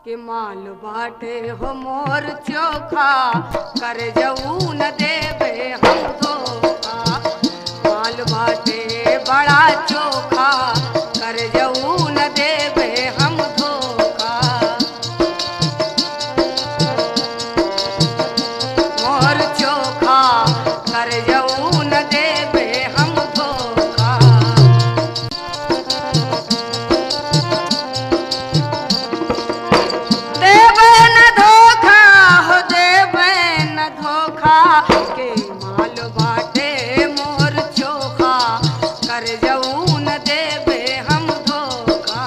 कि माल बाटे हो मोर चोखा कर जऊ न देवे हम धोखा। माल बाटे बड़ा चोखा कर जऊ न देवे हम धोखा। मोर चोखा कर जऊ न देवे हम धोखा। देवे न धोखा हो देवे न धोखा के माल बाटे मोर चोखा कर जऊ न देवे हम धोखा।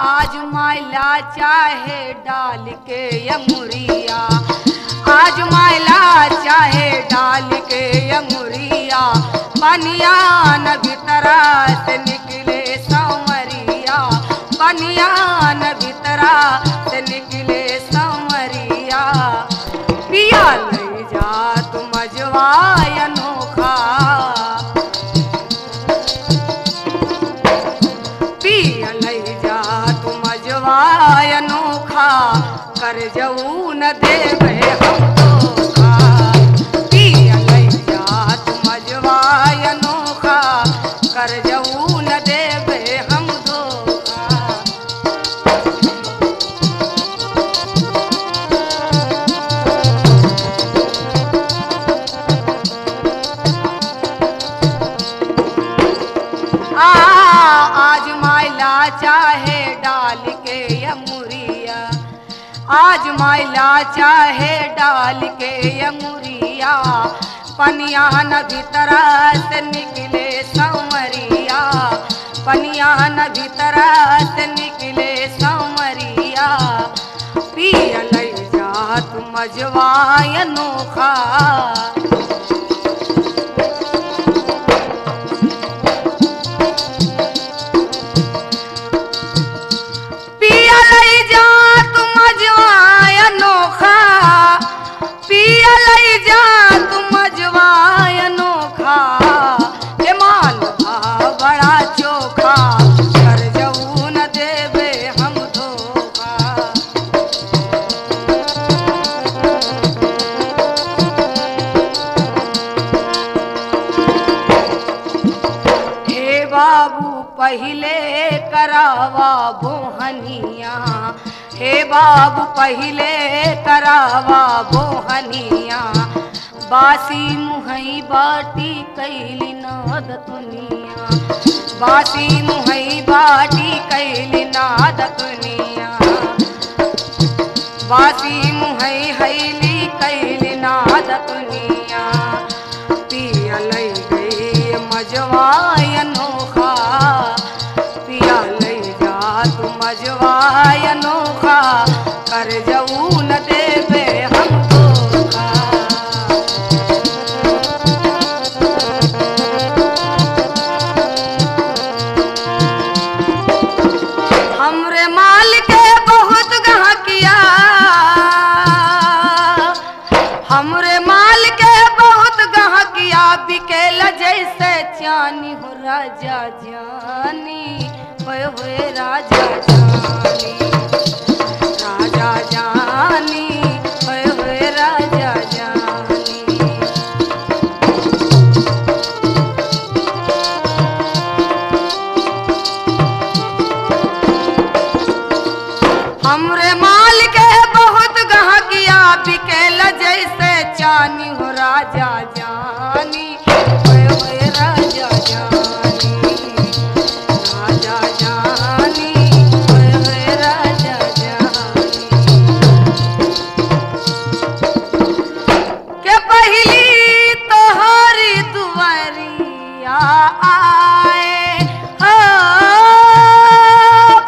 आज माइला चाहे डाल के यमुरिया, आज माइला चाहे डाल के यमुरिया। बनिया न भीतरा से निकले संवरिया, बनिया न भीतरा से निकले संवरिया। पिया ले जा तू मजवाय अनोखा, पिया ले जा तू मजवाय अनोखा कर जऊ न देवे हम धोखा। पिया ले जा तू मजवाय अनोखा कर जऊ न देवे हम धोखा। आज माइला चाहे डाल के यमुरिया, आज माइला चाहे डाल के यमुरिया। पनिया न भीतरा से निकले संवरिया, पनिया न भीतरा से निकले संवरिया। पिया ले जा तू मजवाय अनोखा, पिया ले जा तू मजवाय अनोखा, पिया ले जा तू मजवाय अनोखा। के माल बड़ा चोखा कर जऊ न देवे हम धोखा। हे बाबू पहिले करावा बोहनिया, हे बाबू पहिले करावा बोहनिया। बासी मुहई बाटी कैली नाद दुनिया, बासी मुहई बाटी कैली नाद दुनिया। बासी मुहई हैली कैली नाद दुनिया। पिया ले गई मजवाय अनोखा, पिया ले जा तू मजवाय अनोखा कर जऊ न देवे हम धोखा। हमरे माल के बहुत गहकिया, हमरे माल के बहुत गहकिया। बिकेला जैसे चानी हो राजा जानी, होए होए राजा जानी, राजा जानी, होए होए राजा जानी। हमरे माल के बहुत गहकिया। बिकेला जैसे चानी हो राजा जानी, होए होए राजा जानी, राजा जानी, होए होए राजा जानी। के पहली तोहरी दुआरिया आए हो,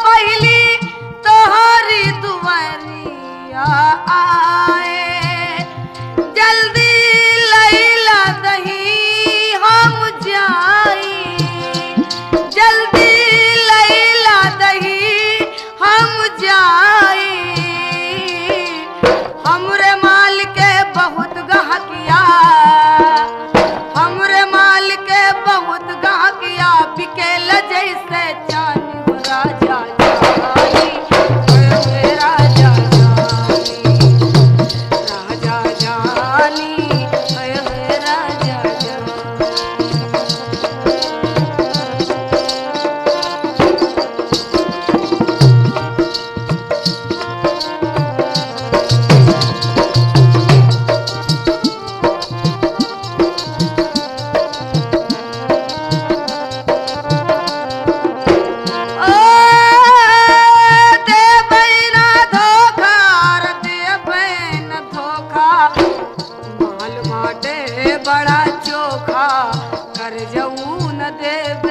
पहली तोहरी दुआरिया आए। जल्दी लैला दही हम जाई, जल्दी लैला दही हम जाई। हमरे माल के बहुत गहकिया, हमरे माल के बहुत गहकिया। बाटे बड़ा चोखा कर जऊ न देवे